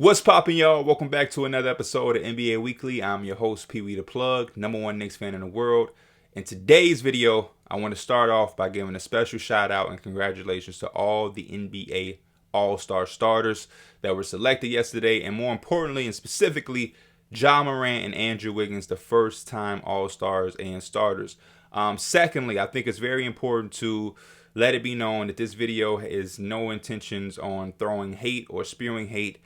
What's poppin', y'all? Welcome back to another episode of NBA Weekly. I'm your host, Pee Wee the Plug, #1 Knicks fan in the world. In today's video, I want to start off by giving a special shout out and congratulations to all the NBA All-Star starters that were selected yesterday, and more importantly and specifically, Ja Morant and Andrew Wiggins, the first-time All-Stars and starters. Secondly, I think it's very important to let it be known that this video has no intentions on throwing hate or spewing hate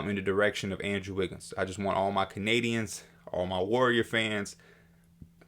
in the direction of Andrew Wiggins. I just want all my Canadians, all my Warrior fans,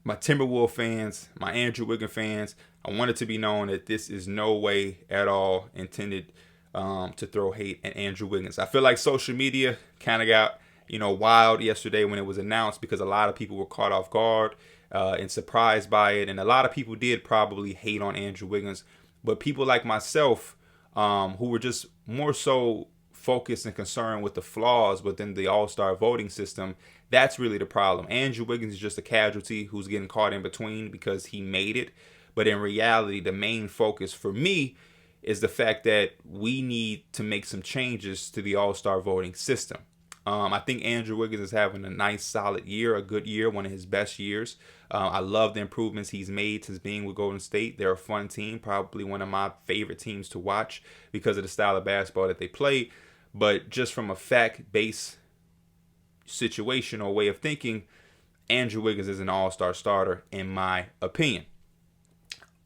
my Timberwolves fans, my Andrew Wiggins fans, I want it to be known that this is no way at all intended to throw hate at Andrew Wiggins. I feel like social media kind of got wild yesterday when it was announced because a lot of people were caught off guard and surprised by it, and a lot of people did probably hate on Andrew Wiggins, but people like myself who were just more so focused and concerned with the flaws within the All-Star voting system, that's really the problem. Andrew Wiggins is just a casualty who's getting caught in between because he made it. But in reality, the main focus for me is the fact that we need to make some changes to the All-Star voting system. I think Andrew Wiggins is having a nice, solid year, a good year, one of his best years. I love the improvements he's made since being with Golden State. They're a fun team, probably one of my favorite teams to watch because of the style of basketball that they play. But just from a fact-based situation or way of thinking, Andrew Wiggins is an all-star starter, in my opinion.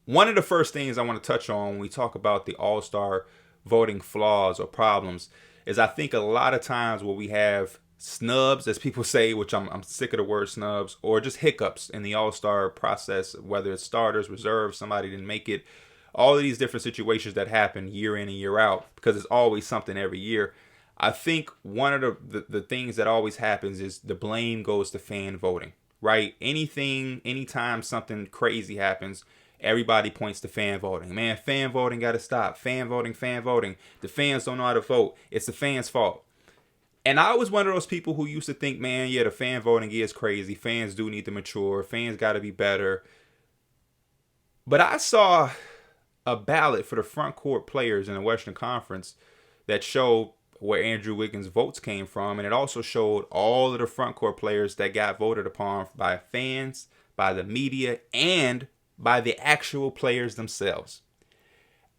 One of the first things I want to touch on when we talk about the all-star voting flaws or problems is I think a lot of times where we have snubs, as people say, which I'm sick of the word snubs, or just hiccups in the all-star process, whether it's starters, reserves, somebody didn't make it, all of these different situations that happen year in and year out, because it's always something every year. I think one of the things that always happens is the blame goes to fan voting, right? Anytime something crazy happens, everybody points to fan voting. Man, fan voting got to stop. Fan voting. The fans don't know how to vote. It's the fans' fault. And I was one of those people who used to think, man, yeah, the fan voting is crazy. Fans do need to mature. Fans got to be better. But I saw a ballot for the front court players in the Western Conference that showed where Andrew Wiggins' votes came from, and it also showed all of the front court players that got voted upon by fans, by the media, and by the actual players themselves.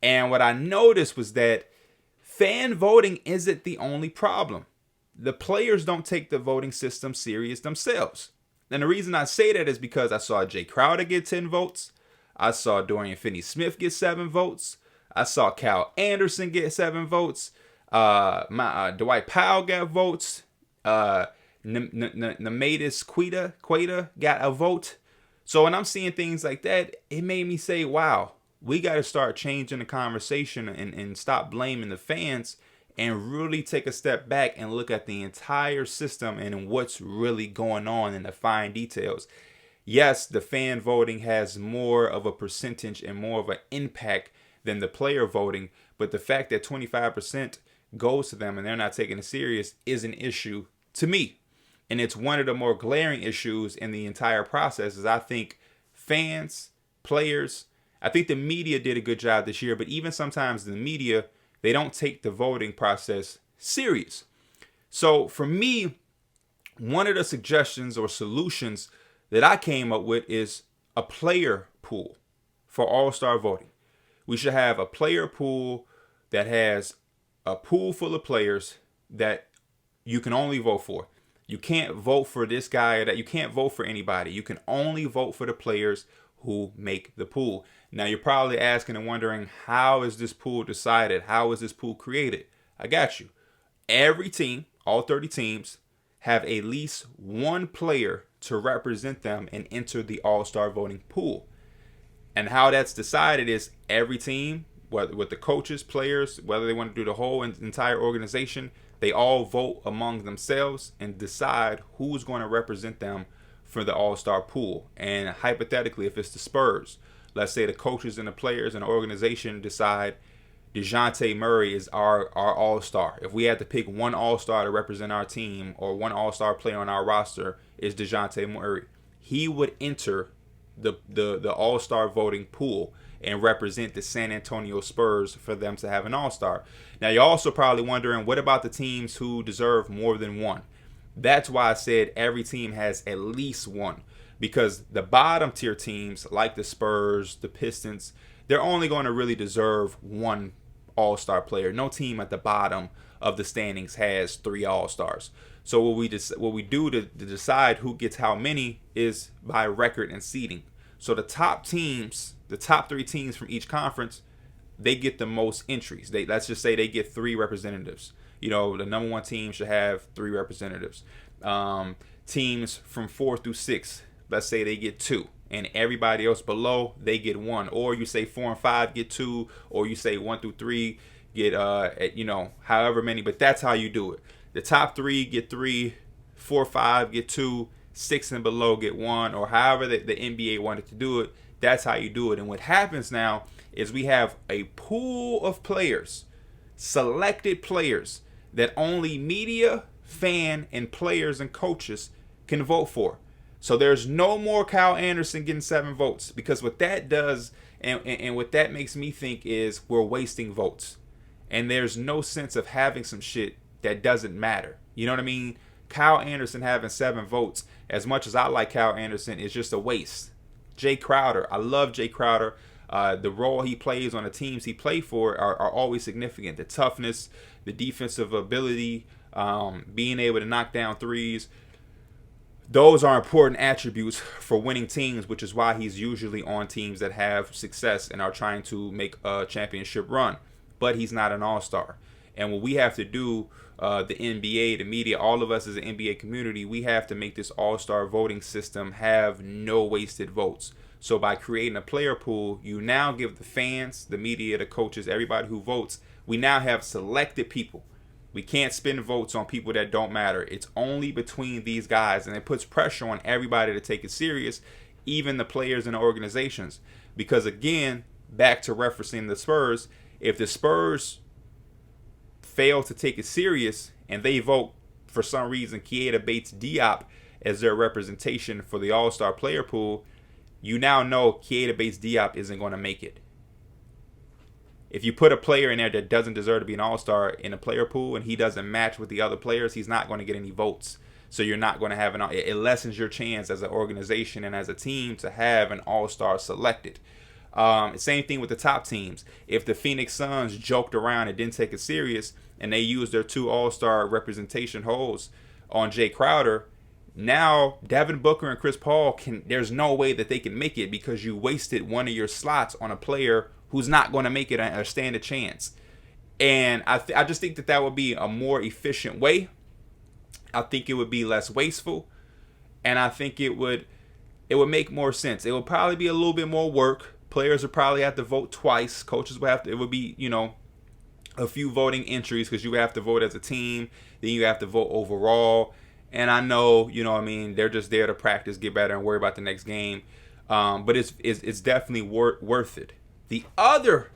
And what I noticed was that fan voting isn't the only problem. The players don't take the voting system serious themselves. And the reason I say that is because I saw Jay Crowder get 10 votes. I saw Dorian Finney-Smith get 7 votes. I saw Kyle Anderson get 7 votes. Dwight Powell got votes. Nemadis Queta got a vote. So when I'm seeing things like that, it made me say, wow, we got to start changing the conversation and stop blaming the fans and really take a step back and look at the entire system and what's really going on in the fine details. Yes, the fan voting has more of a percentage and more of an impact than the player voting, but the fact that 25% goes to them and they're not taking it serious is an issue to me. And it's one of the more glaring issues in the entire process is I think fans, players, I think the media did a good job this year, but even sometimes the media, they don't take the voting process serious. So for me, one of the suggestions or solutions that I came up with is a player pool for all-star voting. We should have a player pool that has a pool full of players that you can only vote for. You can't vote for this guy or that. You can't vote for anybody. You can only vote for the players who make the pool. Now you're probably asking and wondering, how is this pool decided? How is this pool created? I got you. Every team, all 30 teams, have at least one player to represent them and enter the all-star voting pool. And how that's decided is every team, whether with the coaches, players, whether they want to do the whole entire organization, they all vote among themselves and decide who's going to represent them for the all-star pool. And hypothetically, if it's the Spurs, let's say the coaches and the players and the organization decide DeJounte Murray is our all-star. If we had to pick one all-star to represent our team or one all-star player on our roster is DeJounte Murray, he would enter the All-Star voting pool and represent the San Antonio Spurs for them to have an All-Star. Now, you're also probably wondering, what about the teams who deserve more than one? That's why I said every team has at least one, because the bottom tier teams like the Spurs, the Pistons, they're only going to really deserve one All-Star player. No team at the bottom of the standings has 3 All-Stars. So what we do to decide who gets how many is by record and seeding. So the top teams, the top 3 teams from each conference, they get the most entries. Let's just say they get 3 representatives. You know, the number 1 team should have 3 representatives. Teams from 4 through 6, let's say they get 2. And everybody else below, they get 1. Or you say 4 and 5 get 2. Or you say 1 through 3 get, however many. But that's how you do it. The top 3 get 3. 4, 5 get 2. 6 and below get 1. Or however the NBA wanted to do it. That's how you do it. And what happens now is we have a pool of players, selected players, that only media, fan, and players and coaches can vote for. So there's no more Kyle Anderson getting 7 votes, because what that does and what that makes me think is we're wasting votes. And there's no sense of having some shit that doesn't matter. You know what I mean? Kyle Anderson having 7 votes, as much as I like Kyle Anderson, is just a waste. Jay Crowder, I love Jay Crowder. The role he plays on the teams he played for are always significant. The toughness, the defensive ability, being able to knock down threes. Those are important attributes for winning teams, which is why he's usually on teams that have success and are trying to make a championship run. But he's not an all-star. And what we have to do, the NBA, the media, all of us as an NBA community, we have to make this all-star voting system have no wasted votes. So by creating a player pool, you now give the fans, the media, the coaches, everybody who votes, we now have selected people. We can't spend votes on people that don't matter. It's only between these guys, and it puts pressure on everybody to take it serious, even the players and the organizations. Because again, back to referencing the Spurs, if the Spurs fail to take it serious and they vote for some reason Keita Bates-Diop as their representation for the All-Star player pool, you now know Keita Bates-Diop isn't going to make it. If you put a player in there that doesn't deserve to be an all-star in a player pool and he doesn't match with the other players, he's not going to get any votes. So you're not going to have it lessens your chance as an organization and as a team to have an all-star selected. Same thing with the top teams. If the Phoenix Suns joked around and didn't take it serious and they used their 2 all-star representation holds on Jay Crowder, now Devin Booker and Chris Paul there's no way that they can make it because you wasted one of your slots on a player who's not going to make it or stand a chance. And I just think that would be a more efficient way. I think it would be less wasteful, and I think it would make more sense. It would probably be a little bit more work. Players would probably have to vote twice. Coaches would have to. It would be a few voting entries because you have to vote as a team, then you have to vote overall. And I know, they're just there to practice, get better, and worry about the next game. But it's definitely worth it. The other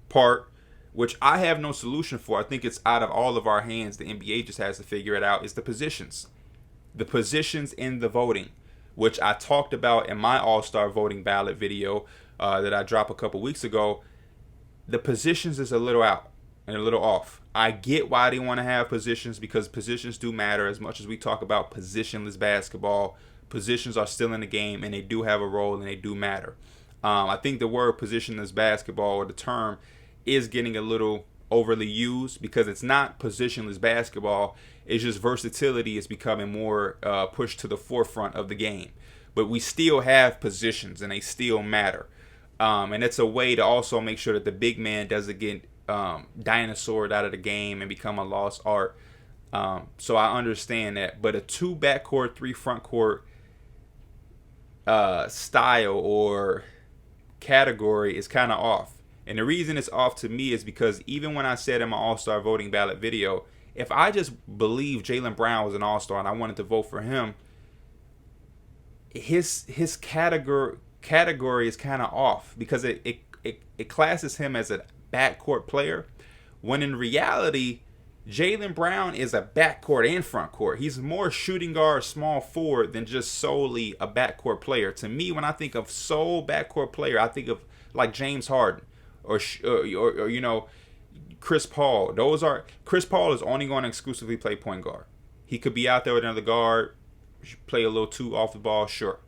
part, which I have no solution for, I think it's out of all of our hands, the NBA just has to figure it out, is the positions. The positions in the voting, which I talked about in my All-Star voting ballot video that I dropped a couple weeks ago. The positions is a little out and a little off. I get why they want to have positions because positions do matter. As much as we talk about positionless basketball, positions are still in the game and they do have a role and they do matter. I think the word positionless basketball, or the term, is getting a little overly used because it's not positionless basketball. It's just versatility is becoming more pushed to the forefront of the game. But we still have positions and they still matter. And it's a way to also make sure that the big man doesn't get dinosaured out of the game and become a lost art. So I understand that. But a 2 backcourt, 3 frontcourt style or category is kind of off. And the reason it's off to me is because even when I said in my All-Star voting ballot video, if I just believed Jaylen Brown was an All-Star and I wanted to vote for him, his category is kind of off because it classes him as a backcourt player, when in reality Jaylen Brown is a backcourt and front court. He's more shooting guard, small forward than just solely a backcourt player. To me, when I think of sole backcourt player, I think of like James Harden or Chris Paul. Chris Paul is only going to exclusively play point guard. He could be out there with another guard, play a little two off the ball, sure.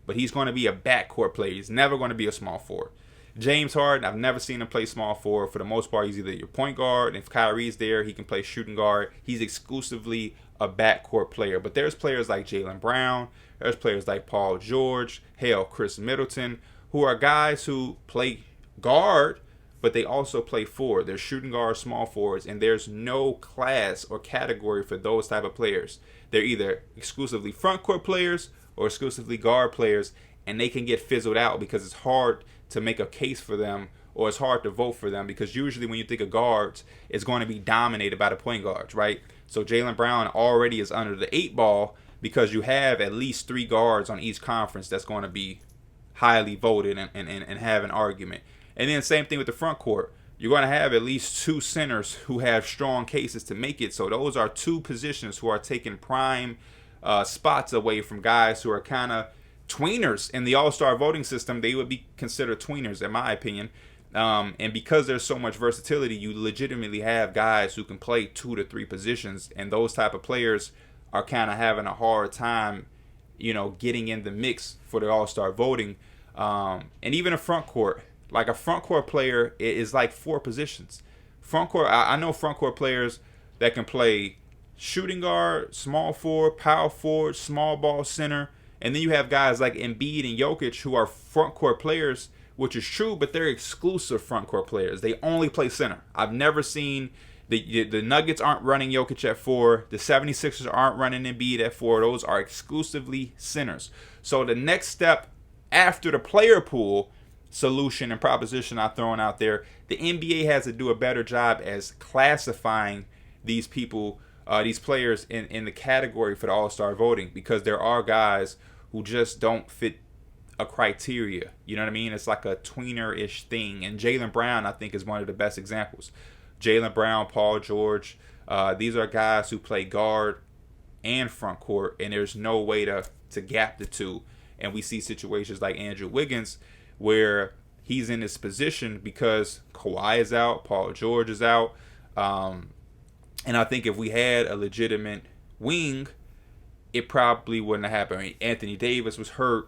But he's going to be a backcourt player. He's never going to be a small forward. James Harden, I've never seen him play small forward. For the most part, he's either your point guard, and if Kyrie's there, he can play shooting guard. He's exclusively a backcourt player. But there's players like Jaylen Brown, there's players like Paul George, Chris Middleton, who are guys who play guard, but they also play forward. They're shooting guard, small forwards, and there's no class or category for those type of players. They're either exclusively front court players or exclusively guard players, and they can get fizzled out because it's hard to make a case for them, or it's hard to vote for them, because usually when you think of guards, it's going to be dominated by the point guards, right? So Jaylen Brown already is under the 8 ball because you have at least 3 guards on each conference that's going to be highly voted and have an argument. And then same thing with the front court. You're going to have at least 2 centers who have strong cases to make it. So those are 2 positions who are taking prime spots away from guys who are kind of tweeners in the all-star voting system. They would be considered tweeners, in my opinion. And because there's so much versatility, you legitimately have guys who can play 2 to 3 positions, and those type of players are kind of having a hard time, getting in the mix for the all-star voting. And even a front court, like a front court player is like 4 positions. Front court, I know front court players that can play shooting guard, small forward, power forward, small ball center. And then you have guys like Embiid and Jokic who are front court players, which is true, but they're exclusive front court players. They only play center. I've never seen the Nuggets aren't running Jokic at 4. The 76ers aren't running Embiid at 4. Those are exclusively centers. So the next step after the player pool solution and proposition I've thrown out there, the NBA has to do a better job as classifying these people, these players in the category for the all-star voting, because there are guys who just don't fit a criteria. You know what I mean? It's like a tweener-ish thing. And Jaylen Brown, I think, is one of the best examples. Jaylen Brown, Paul George, these are guys who play guard and front court, and there's no way to gap the two. And we see situations like Andrew Wiggins where he's in this position because Kawhi is out, Paul George is out. And I think if we had a legitimate wing, it probably wouldn't have happened. I mean, Anthony Davis was hurt,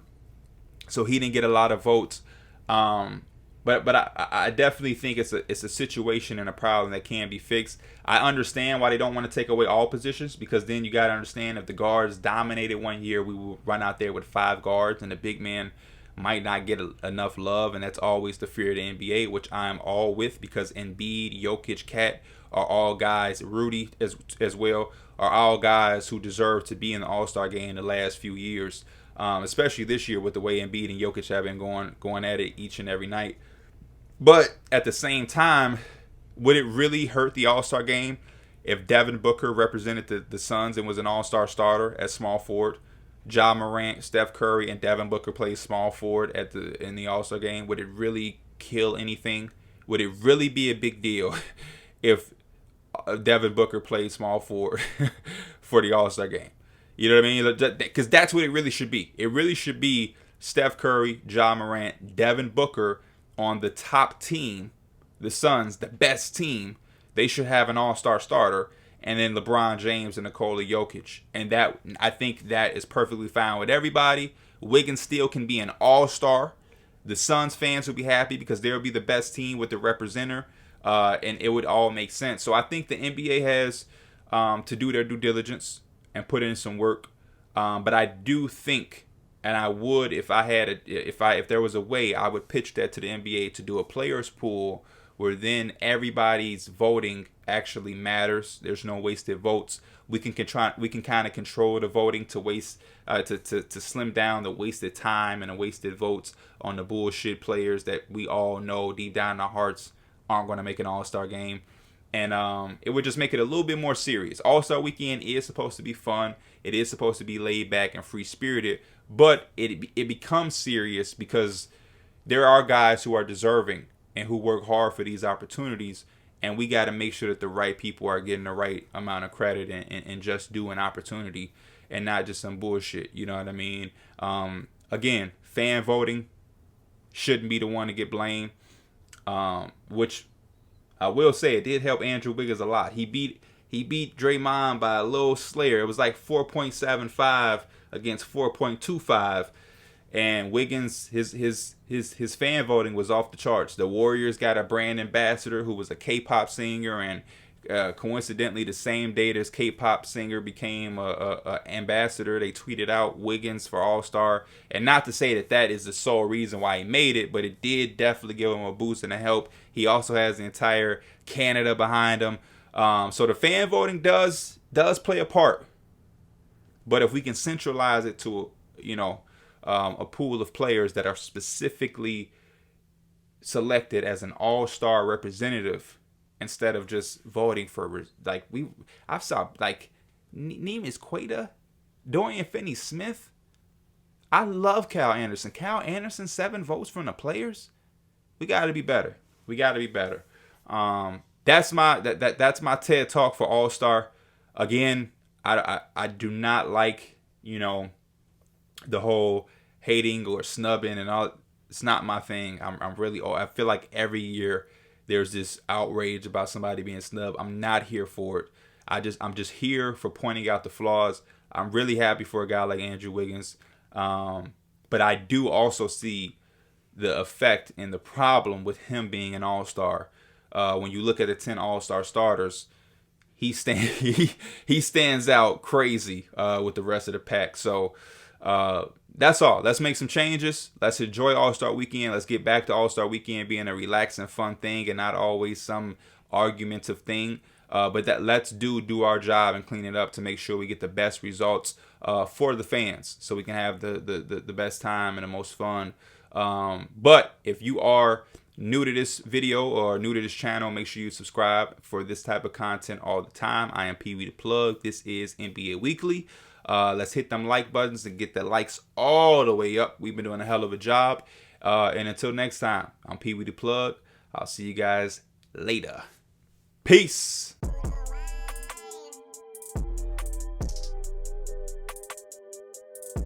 so he didn't get a lot of votes. But I definitely think it's a situation and a problem that can be fixed. I understand why they don't want to take away all positions, because then you got to understand, if the guards dominated one year, we will run out there with 5 guards, and the big man might not get enough love, and that's always the fear of the NBA, which I'm all with, because Embiid, Jokic, Cat are all guys, Rudy as well, are all guys who deserve to be in the All-Star game the last few years, especially this year with the way Embiid and Jokic have been going at it each and every night. But at the same time, would it really hurt the All-Star game if Devin Booker represented the Suns and was an All-Star starter at small forward? Ja Morant, Steph Curry, and Devin Booker plays small forward in the All-Star game. Would it really kill anything? Would it really be a big deal if Devin Booker played small forward for the All-Star game? You know what I mean? Because that's what it really should be. It really should be Steph Curry, Ja Morant, Devin Booker on the top team, the Suns, the best team. They should have an all-star starter, and then LeBron James and Nikola Jokic. And that, I think that is perfectly fine with everybody. Wiggins still can be an all-star. The Suns fans will be happy because they'll be the best team with the representative, and it would all make sense. So I think the NBA has to do their due diligence and put in some work. But I do think, and I would, if there was a way, I would pitch that to the NBA to do a players pool where then everybody's voting actually matters. There's no wasted votes. We can kind of control the voting to slim down the wasted time and the wasted votes on the bullshit players that we all know deep down in our hearts aren't going to make an all-star game. And it would just make it a little bit more serious. All-Star Weekend is supposed to be fun. It is supposed to be laid back and free-spirited. But it becomes serious because there are guys who are deserving and who work hard for these opportunities. and we got to make sure that the right people are getting the right amount of credit and just due an opportunity, and not just some bullshit. You know what I mean? Again, fan voting shouldn't be the one to get blamed. Which I will say, it did help Andrew Wiggins a lot. He beat Draymond by a little slayer. It was like 4.75 against 4.25. And Wiggins, his fan voting was off the charts. The Warriors got a brand ambassador who was a K-pop singer, and coincidentally, the same day this K-pop singer became a ambassador, they tweeted out Wiggins for All-Star. And not to say that is the sole reason why he made it, but it did definitely give him a boost and a help. He also has the entire Canada behind him. So the fan voting does play a part. But if we can centralize it to, a pool of players that are specifically selected as an all-star representative, instead of just voting for, I've saw Neemias Queta, Dorian Finney-Smith. I love Cal Anderson. Cal Anderson, 7 votes from the players. We got to be better. That's my TED Talk for All-Star. Again, I do not like, the whole hating or snubbing and all. It's not my thing. I feel like every year there's this outrage about somebody being snubbed. I'm not here for it. I'm just here for pointing out the flaws. I'm really happy for a guy like Andrew Wiggins. But I do also see the effect and the problem with him being an all-star. When you look at the 10 all-star starters, he stands out crazy with the rest of the pack. So that's all. Let's make some changes. Let's enjoy All-Star Weekend. Let's get back to All-Star Weekend being a relaxing, fun thing and not always some argumentative thing. But let's do our job and clean it up to make sure we get the best results for the fans, so we can have the best time and the most fun. But if you are new to this video or new to this channel, make sure you subscribe for this type of content all the time. I am Pee Wee the Plug. This is NBA Weekly. Let's hit them like buttons and get the likes all the way up. We've been doing a hell of a job. And until next time, I'm Pee Wee the Plug. I'll see you guys later. Peace.